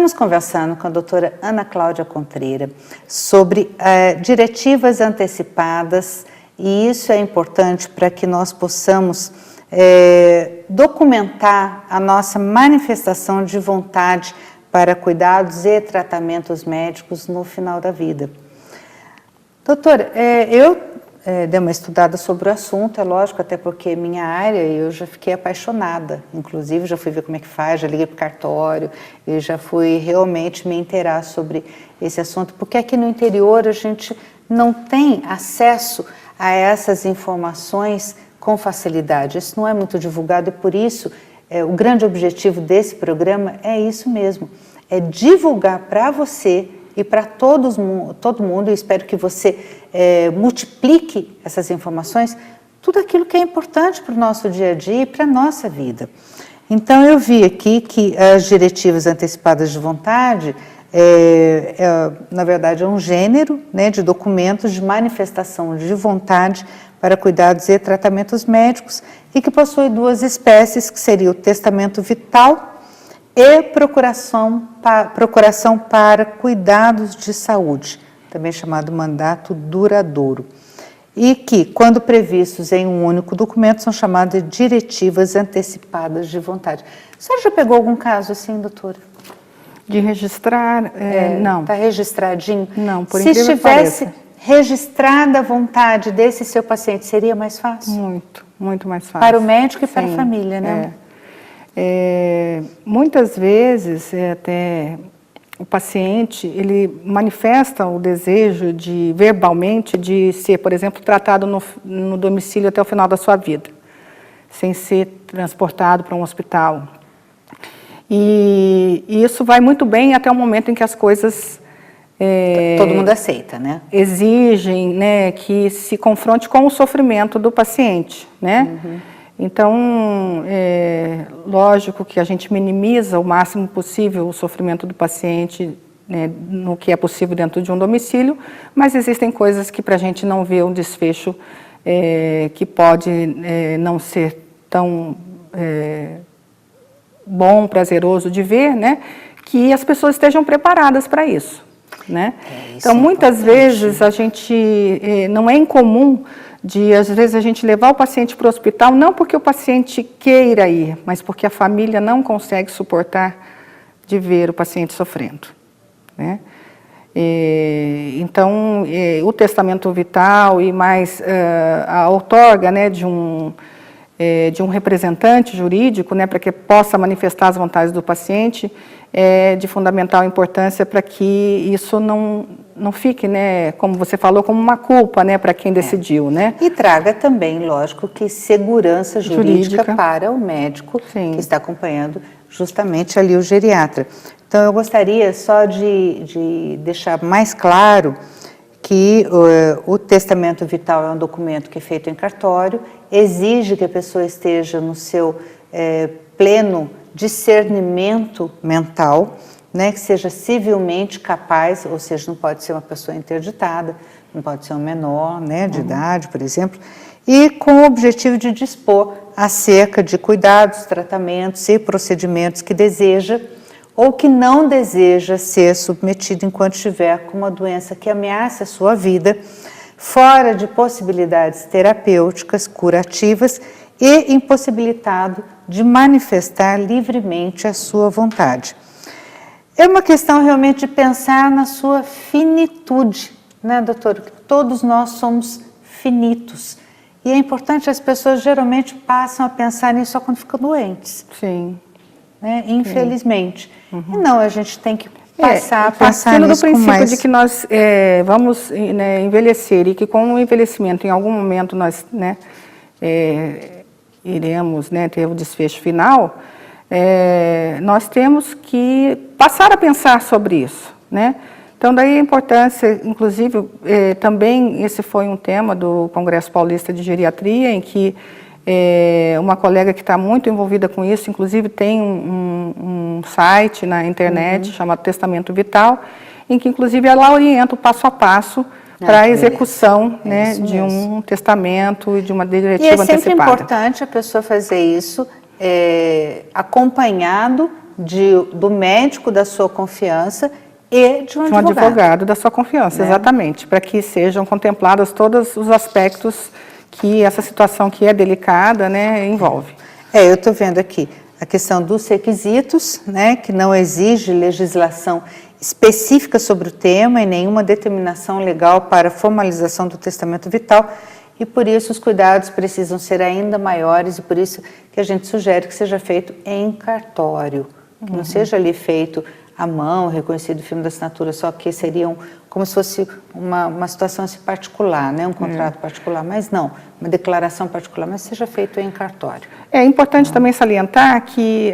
Estamos conversando com a doutora Ana Cláudia Contreira sobre diretivas antecipadas, e isso é importante para que nós possamos documentar a nossa manifestação de vontade para cuidados e tratamentos médicos no final da vida. Doutora, eu dei uma estudada sobre o assunto, é lógico, até porque é minha área, eu já fiquei apaixonada, inclusive já fui ver como é que faz, já liguei para o cartório, e já fui realmente me inteirar sobre esse assunto, porque aqui no interior a gente não tem acesso a essas informações com facilidade, isso não é muito divulgado e por isso o grande objetivo desse programa é isso mesmo, é divulgar para você e para todo mundo, e espero que você multiplique essas informações, tudo aquilo que é importante para o nosso dia a dia e para a nossa vida. Então, eu vi aqui que as diretivas antecipadas de vontade, na verdade, é um gênero, né, de documentos de manifestação de vontade para cuidados e tratamentos médicos e que possui duas espécies, que seria o testamento vital e procuração para cuidados de saúde, também chamado mandato duradouro, e que, quando previstos em um único documento, são chamadas de diretivas antecipadas de vontade. A senhora já pegou algum caso assim, doutora? De registrar? Não. Está registradinho? Não, por incrível que pareça. Se estivesse registrada a vontade desse seu paciente, seria mais fácil? Muito, muito mais fácil. Para o médico e para a família, né? Muitas vezes, até o paciente, ele manifesta o desejo de, verbalmente, de ser, por exemplo, tratado no domicílio até o final da sua vida, sem ser transportado para um hospital. E isso vai muito bem até o momento em que as coisas... todo mundo aceita, né? Exigem, né, que se confronte com o sofrimento do paciente, né? Uhum. Então, lógico que a gente minimiza o máximo possível o sofrimento do paciente, né, no que é possível dentro de um domicílio, mas existem coisas que para a gente não vê um desfecho que pode não ser tão bom, prazeroso de ver, né, que as pessoas estejam preparadas para isso, né? Então, muitas vezes a gente, não é incomum às vezes a gente levar o paciente para o hospital, não porque o paciente queira ir, mas porque a família não consegue suportar de ver o paciente sofrendo, né? Então, o testamento vital e mais a outorga, né, de um representante jurídico, né, para que possa manifestar as vontades do paciente, é de fundamental importância para que isso não fique, né, como você falou, como uma culpa, né, para quem decidiu, né? E traga também, lógico, que segurança jurídica para o médico que está acompanhando justamente ali o geriatra. Então, eu gostaria só de deixar mais claro que o testamento vital é um documento que é feito em cartório, exige que a pessoa esteja no seu pleno discernimento mental, né, que seja civilmente capaz, ou seja, não pode ser uma pessoa interditada, não pode ser um menor, né, de idade, por exemplo, e com o objetivo de dispor acerca de cuidados, tratamentos e procedimentos que deseja ou que não deseja ser submetido enquanto estiver com uma doença que ameace a sua vida, fora de possibilidades terapêuticas, curativas e impossibilitado de manifestar livremente a sua vontade. É uma questão realmente de pensar na sua finitude, né, doutor? Todos nós somos finitos. E é importante, as pessoas geralmente passam a pensar nisso só quando ficam doentes. Sim. Né? Infelizmente. Uhum. E não, a gente tem que passar a pensar nisso nisso do princípio mais... de que nós vamos, né, envelhecer e que com o envelhecimento, em algum momento, nós, né, iremos, né, ter o desfecho final, nós temos que passar a pensar sobre isso, né? Então, daí a importância, inclusive, também esse foi um tema do Congresso Paulista de Geriatria, em que uma colega que está muito envolvida com isso, inclusive tem um site na internet chamado Testamento Vital, em que, inclusive, ela orienta o passo a passo para a execução, né, de um testamento e de uma diretiva antecipada. E é sempre importante a pessoa fazer isso acompanhado do médico da sua confiança e de um advogado da sua confiança, né? Exatamente, para que sejam contemplados todos os aspectos que essa situação que é delicada, né, envolve. Eu estou vendo aqui a questão dos requisitos, né, que não exige legislação específica sobre o tema e nenhuma determinação legal para a formalização do testamento vital, e por isso os cuidados precisam ser ainda maiores, e por isso que a gente sugere que seja feito em cartório, que não seja ali feito à mão, reconhecido firme da assinatura, só que seriam como se fosse uma situação assim, particular, né? Um contrato particular, mas não, uma declaração particular, mas seja feito em cartório. É importante também salientar que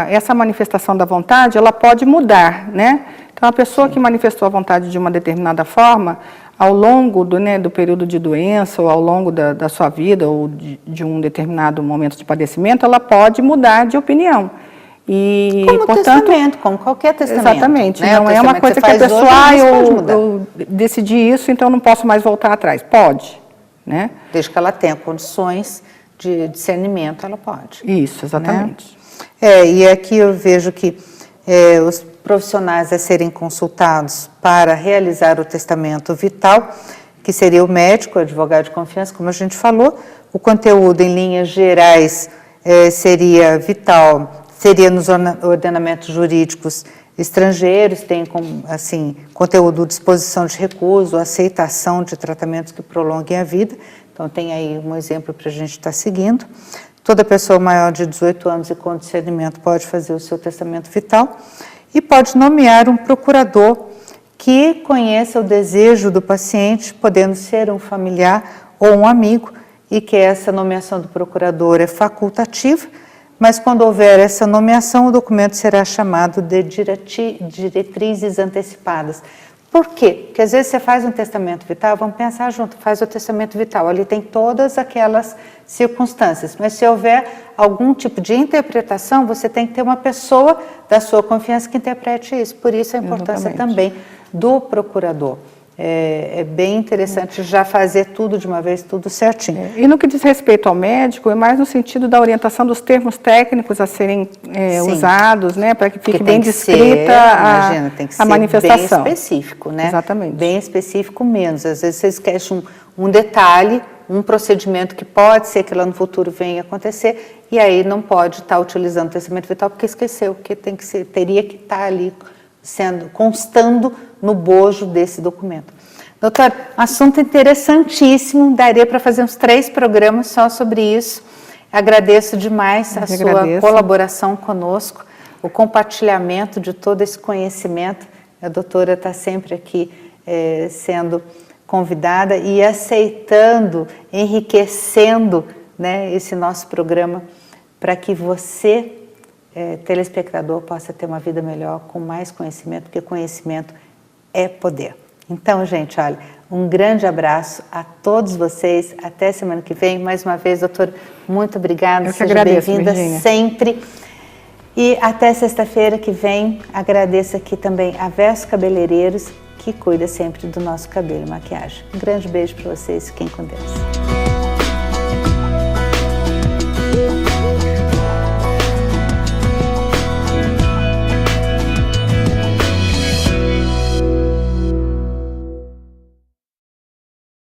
essa manifestação da vontade, ela pode mudar, né? Então, a pessoa que manifestou a vontade de uma determinada forma, ao longo do período de doença, ou ao longo da sua vida, ou de um determinado momento de padecimento, ela pode mudar de opinião. E, como portanto, testamento, como qualquer testamento. Exatamente, né? Não é uma coisa que a pessoa, eu decidi isso, então não posso mais voltar atrás. Pode, né? Desde que ela tenha condições de discernimento, ela pode. Isso, exatamente. Né? E aqui eu vejo que os profissionais a serem consultados para realizar o testamento vital, que seria o médico, o advogado de confiança, como a gente falou, o conteúdo em linhas gerais seria vital, seria nos ordenamentos jurídicos estrangeiros, tem assim, conteúdo de disposição de recuso, aceitação de tratamentos que prolonguem a vida, então tem aí um exemplo para a gente estar seguindo. Toda pessoa maior de 18 anos e com discernimento pode fazer o seu testamento vital e pode nomear um procurador que conheça o desejo do paciente, podendo ser um familiar ou um amigo, e que essa nomeação do procurador é facultativa, mas quando houver essa nomeação, o documento será chamado de diretrizes antecipadas. Por quê? Porque às vezes você faz um testamento vital, vamos pensar junto, faz o testamento vital, ali tem todas aquelas circunstâncias, mas se houver algum tipo de interpretação, você tem que ter uma pessoa da sua confiança que interprete isso, por isso a importância também do procurador. É bem interessante já fazer tudo de uma vez, tudo certinho. E no que diz respeito ao médico, é mais no sentido da orientação dos termos técnicos a serem usados, né, para que fique bem descrita a manifestação. Bem específico, né? Exatamente. Bem específico menos. Às vezes você esquece um detalhe, um procedimento que pode ser que lá no futuro venha acontecer, e aí não pode estar utilizando o testamento vital porque esqueceu, porque teria que estar ali constando no bojo desse documento. Doutor, assunto interessantíssimo, daria para fazer uns 3 programas só sobre isso. Agradeço demais a sua colaboração conosco, o compartilhamento de todo esse conhecimento. A doutora está sempre aqui sendo convidada e aceitando, enriquecendo, né, esse nosso programa para que você, telespectador, possa ter uma vida melhor, com mais conhecimento, porque conhecimento é poder. Então, gente, olha, um grande abraço a todos vocês, até semana que vem. Mais uma vez, doutora, muito obrigada, seja bem-vinda sempre. E até sexta-feira que vem, agradeço aqui também a Verso Cabeleireiros, que cuida sempre do nosso cabelo e maquiagem. Um grande beijo para vocês, fiquem com Deus.